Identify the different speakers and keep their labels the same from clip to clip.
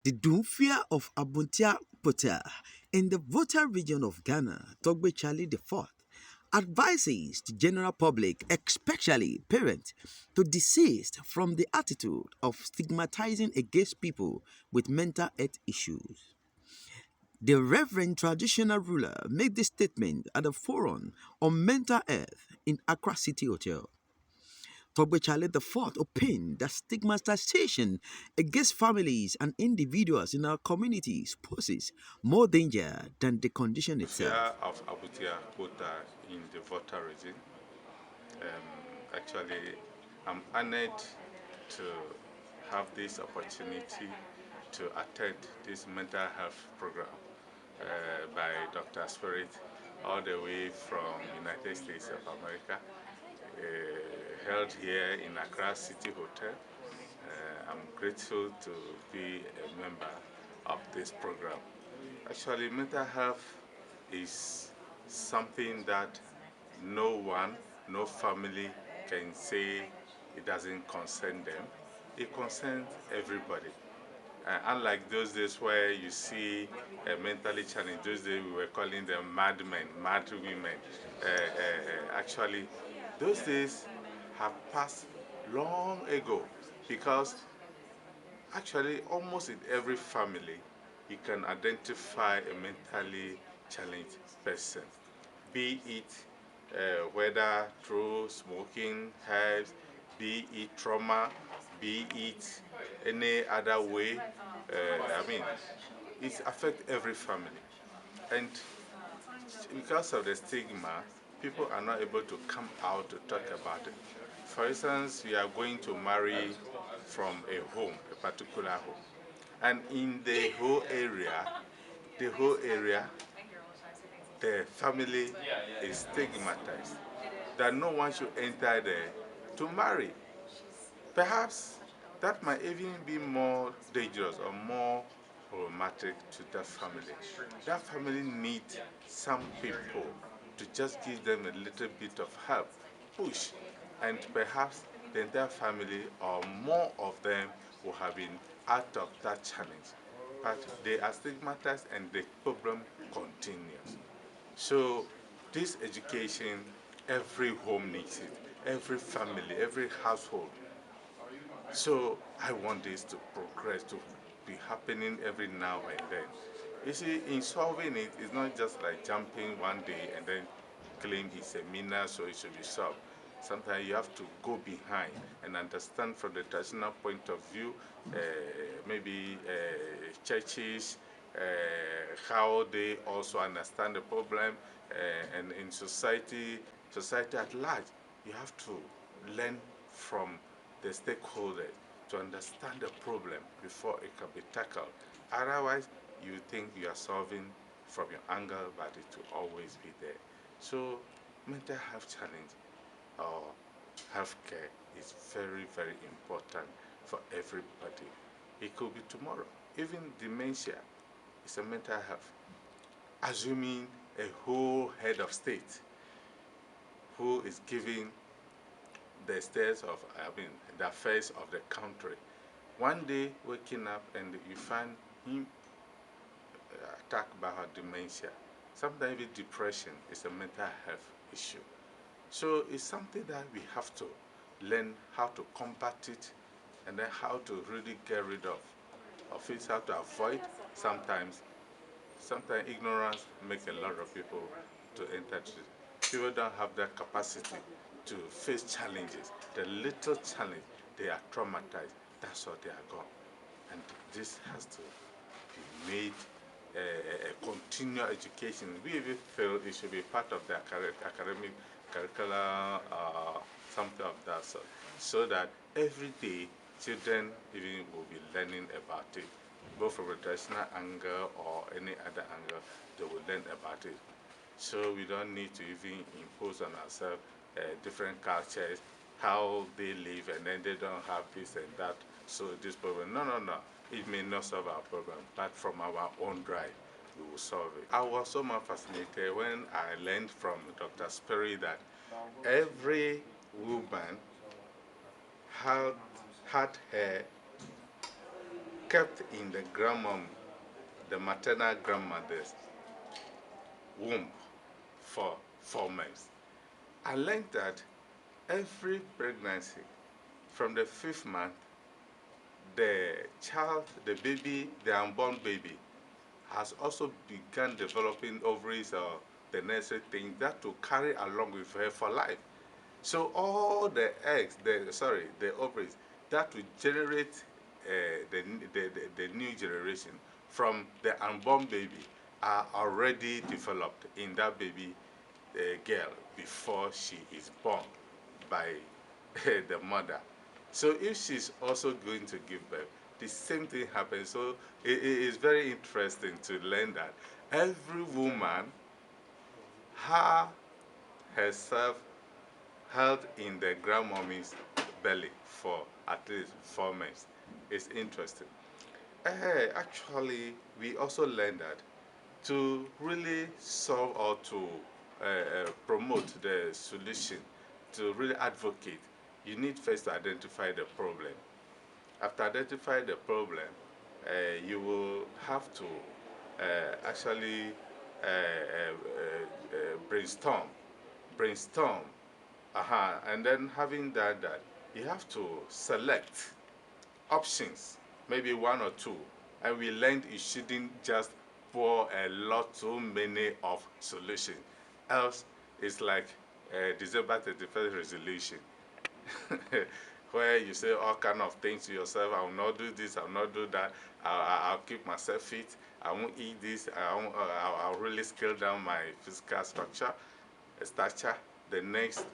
Speaker 1: The Dufia of Abutia Kpota in the Volta region of Ghana, Togbe Charlie IV, advises the general public, especially parents, to desist from the attitude of stigmatizing against people with mental health issues. The Reverend traditional ruler made this statement at a forum on mental health in Accra City Hotel. Togbechale the Fourth opined that stigmatization against families and individuals in our communities poses more danger than the condition
Speaker 2: Dufia
Speaker 1: itself.
Speaker 2: of Abutia Kpota in the Volta region. Actually, I'm honored to have this opportunity to attend this mental health program by Dr. Spirit all the way from United States of America, held here in Accra City Hotel. I'm grateful to be a member of this program. Actually, mental health is something that no one, no family can say it doesn't concern them. It concerns everybody. Unlike those days where you see a mentally challenged, those days we were calling them madmen, mad women. Actually, those days have passed long ago because actually almost in every family you can identify a mentally challenged person, be it whether through smoking, herbs, be it trauma, be it any other way. I mean, it affects every family. And because of the stigma, people are not able to come out to talk about it. For instance, you are going to marry from a home, a particular home. And in the whole area, the family is stigmatized. That no one should enter there to marry. Perhaps that might even be more dangerous or more problematic to that family. That family needs some people to just give them a little bit of help, push, and perhaps the entire family or more of them will have been out of that challenge. But they are stigmatized and the problem continues. So this education, every home needs it, every family, every household. So I want this to progress, to be happening every now and then. You see, in solving it, it's not just like jumping one day and then claim it's a minor, so it should be solved. Sometimes you have to go behind and understand from the traditional point of view, maybe churches, how they also understand the problem, and in society, society at large, you have to learn from the stakeholders to understand the problem before it can be tackled. Otherwise, you think you are solving from your angle, but it will always be there. So, mental health challenge or healthcare is very, very important for everybody. It could be tomorrow. Even dementia is a mental health. Assuming a whole head of state who is giving the states of, the affairs of the country. One day waking up and you find him attacked by her dementia. Sometimes even depression is a mental health issue. So it's something that we have to learn how to combat it and then how to really get rid of it, how to avoid sometimes. Sometimes ignorance makes a lot of people to enter it. People don't have that capacity to face challenges. The little challenge, they are traumatized. That's why they are gone. And this has to be made a continual education. We even feel it should be part of the academic curriculum, something of that sort, so that every day children even will be learning about it, both from a traditional angle or any other angle, they will learn about it. So we don't need to even impose on ourselves different cultures, how they live, and then they don't have this and that, so this problem. No, no, no. It may not solve our problem, but from our own drive, we will solve it. I was so much fascinated when I learned from Dr. Sperry that every woman had her kept in the grandmom, the maternal grandmother's womb for 4 months. I learned that every pregnancy, from the 5th month, the child, the baby, the unborn baby, has also begun developing ovaries or the necessary things that to carry along with her for life. So all the eggs, the ovaries that will generate the new generation from the unborn baby are already developed in that baby girl before she is born by the mother. So if she's also going to give birth, the same thing happens. So it is very interesting to learn that every woman, her herself held in the grandmommy's belly for at least 4 months. It's interesting. Actually, we also learned that to really solve or to promote the solution, to really advocate, you need first to identify the problem. After identifying the problem, you will have to actually brainstorm. Brainstorm. And then having done that, you have to select options, maybe one or two. And we learned you shouldn't just pour a lot, too many of solutions. Else, it's like December 31st resolution, where you say all kind of things to yourself. I will not do this, I will not do that. I'll keep myself fit. I won't eat this. I'll really scale down my physical stature. The next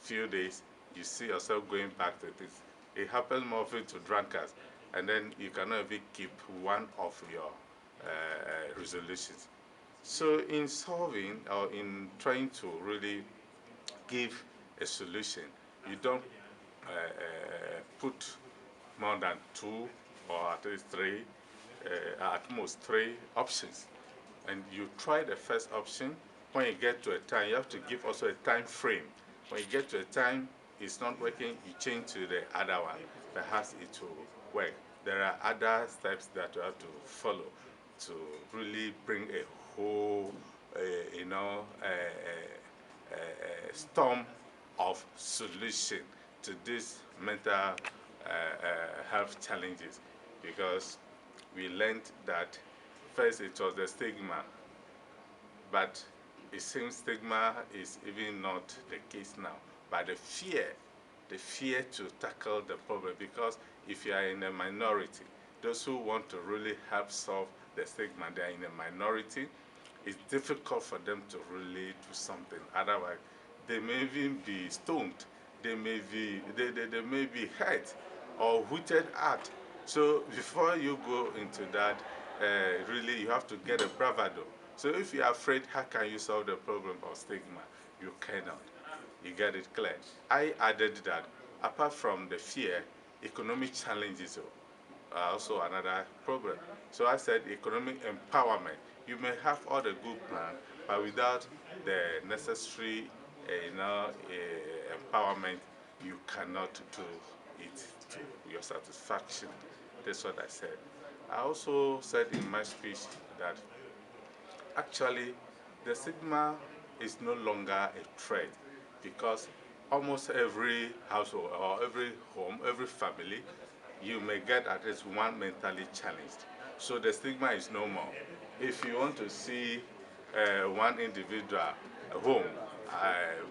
Speaker 2: few days, you see yourself going back to this. It happens more often to drunkards, and then you cannot even keep one of your resolutions. So in solving or in trying to really give a solution, you don't put more than two or at least three, at most three options. And you try the first option. When you get to a time, you have to give also a time frame. When you get to a time it's not working, you change to the other one. Perhaps it will work. There are other steps that you have to follow to really bring a whole, storm of solution to these mental health challenges. Because we learned that first it was the stigma, but it seems stigma is even not the case now. But the fear to tackle the problem, because if you are in a minority, those who want to really help solve the stigma, they are in a minority. It's difficult for them to really do something. Otherwise, they may even be stoned. They may be hurt or hooted at. So before you go into that, really you have to get a bravado. So if you're afraid, how can you solve the problem of stigma? You cannot. You get it clear. I added that apart from the fear, economic challenges are also another problem. So I said economic empowerment. You may have all the good plan, but without the necessary empowerment, you cannot do it to your satisfaction. That's what I said. I also said in my speech that actually the stigma is no longer a threat, because almost every household or every home, every family, you may get at least one mentally challenged. So the stigma is no more. If you want to see one individual home,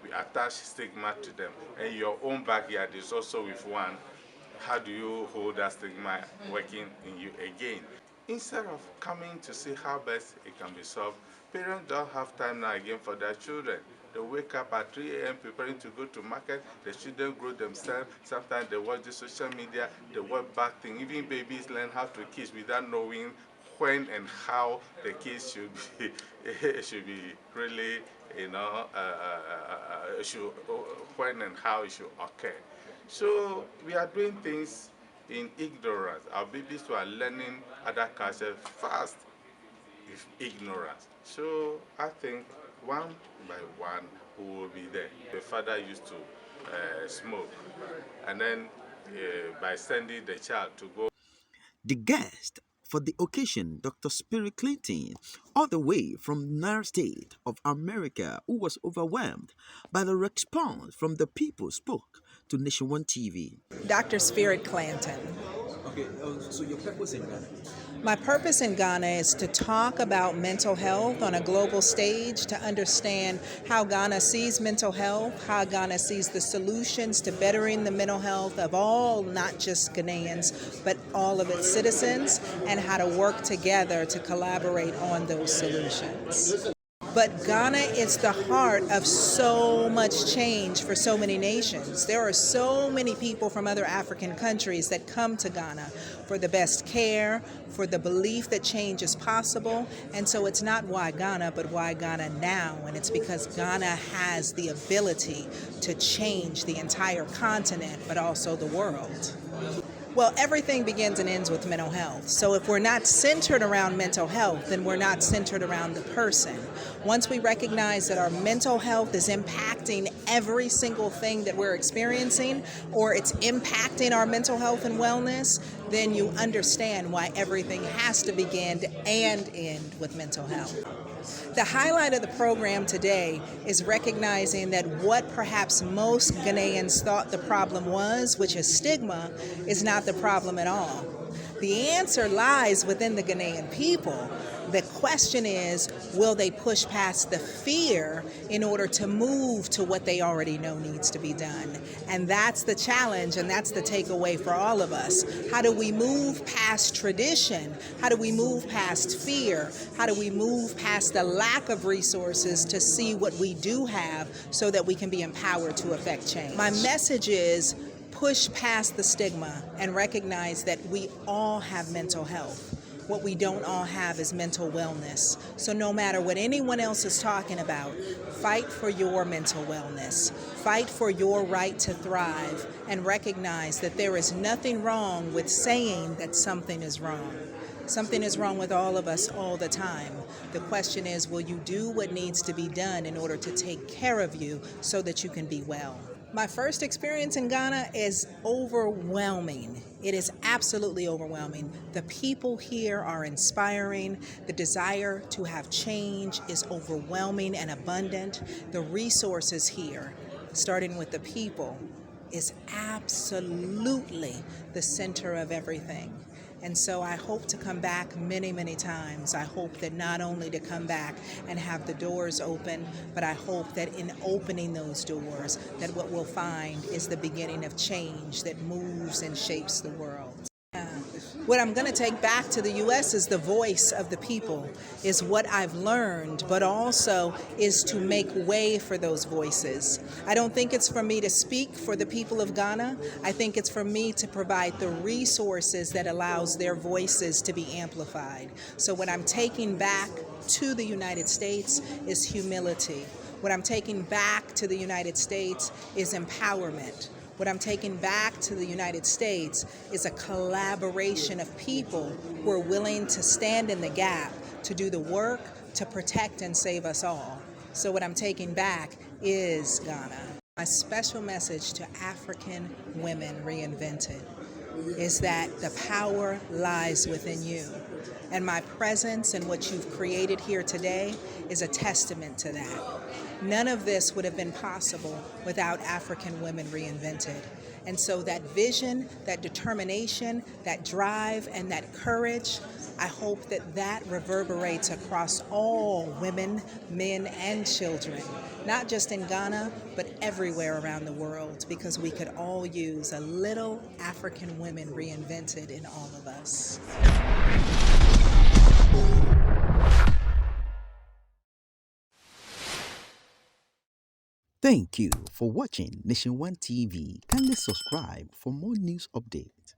Speaker 2: we attach stigma to them, and your own backyard is also with one, how do you hold that stigma working in you again? Instead of coming to see how best it can be solved, parents don't have time now again for their children. They wake up at 3 a.m. preparing to go to market. The children grow themselves. Sometimes they watch the social media, they watch bad things. Even babies learn how to kiss without knowing when and how the kiss should be, should be really, should, when and how it should occur. So we are doing things in ignorance. Our babies are learning other cultures fast with ignorance. So I think one by one we will be there. The father used to smoke, and then by sending the child to go.
Speaker 1: The guest for the occasion, Dr. Spirit Clinton, all the way from United States of America, who was overwhelmed by the response from the people, spoke to Nation One TV.
Speaker 3: Dr. Spirit Clanton.
Speaker 1: Okay, so your purpose in Ghana?
Speaker 3: My purpose in Ghana is to talk about mental health on a global stage, to understand how Ghana sees mental health, how Ghana sees the solutions to bettering the mental health of all, not just Ghanaians, but all of its citizens, and how to work together to collaborate on those solutions. But Ghana is the heart of so much change for so many nations. There are so many people from other African countries that come to Ghana for the best care, for the belief that change is possible. And so it's not why Ghana, but why Ghana now. And it's because Ghana has the ability to change the entire continent, but also the world. Well, everything begins and ends with mental health. So if we're not centered around mental health, then we're not centered around the person. Once we recognize that our mental health is impacting every single thing that we're experiencing, or it's impacting our mental health and wellness, then you understand why everything has to begin and end with mental health. The highlight of the program today is recognizing that what perhaps most Ghanaians thought the problem was, which is stigma, is not the problem at all. The answer lies within the Ghanaian people. The question is, will they push past the fear in order to move to what they already know needs to be done? And that's the challenge, and that's the takeaway for all of us. How do we move past tradition? How do we move past fear? How do we move past the lack of resources to see what we do have so that we can be empowered to affect change? My message is push past the stigma and recognize that we all have mental health. What we don't all have is mental wellness. So no matter what anyone else is talking about, fight for your mental wellness. Fight for your right to thrive, and recognize that there is nothing wrong with saying that something is wrong. Something is wrong with all of us all the time. The question is, will you do what needs to be done in order to take care of you so that you can be well? My first experience in Ghana is overwhelming. It is absolutely overwhelming. The people here are inspiring. The desire to have change is overwhelming and abundant. The resources here, starting with the people, is absolutely the center of everything. And so I hope to come back many, many times. I hope that not only to come back and have the doors open, but I hope that in opening those doors, that what we'll find is the beginning of change that moves and shapes the world. What I'm going to take back to the U.S. is the voice of the people, is what I've learned, but also is to make way for those voices. I don't think it's for me to speak for the people of Ghana. I think it's for me to provide the resources that allows their voices to be amplified. So what I'm taking back to the United States is humility. What I'm taking back to the United States is empowerment. What I'm taking back to the United States is a collaboration of people who are willing to stand in the gap, to do the work, to protect and save us all. So what I'm taking back is Ghana. My special message to African women reinvented is that the power lies within you. And my presence and what you've created here today is a testament to that. None of this would have been possible without African women reinvented. And so that vision, that determination, that drive, and that courage, I hope that that reverberates across all women, men, and children, not just in Ghana, but everywhere around the world, because we could all use a little African women reinvented in all of us.
Speaker 1: Thank you for watching Nation One TV. Kindly subscribe for more news updates.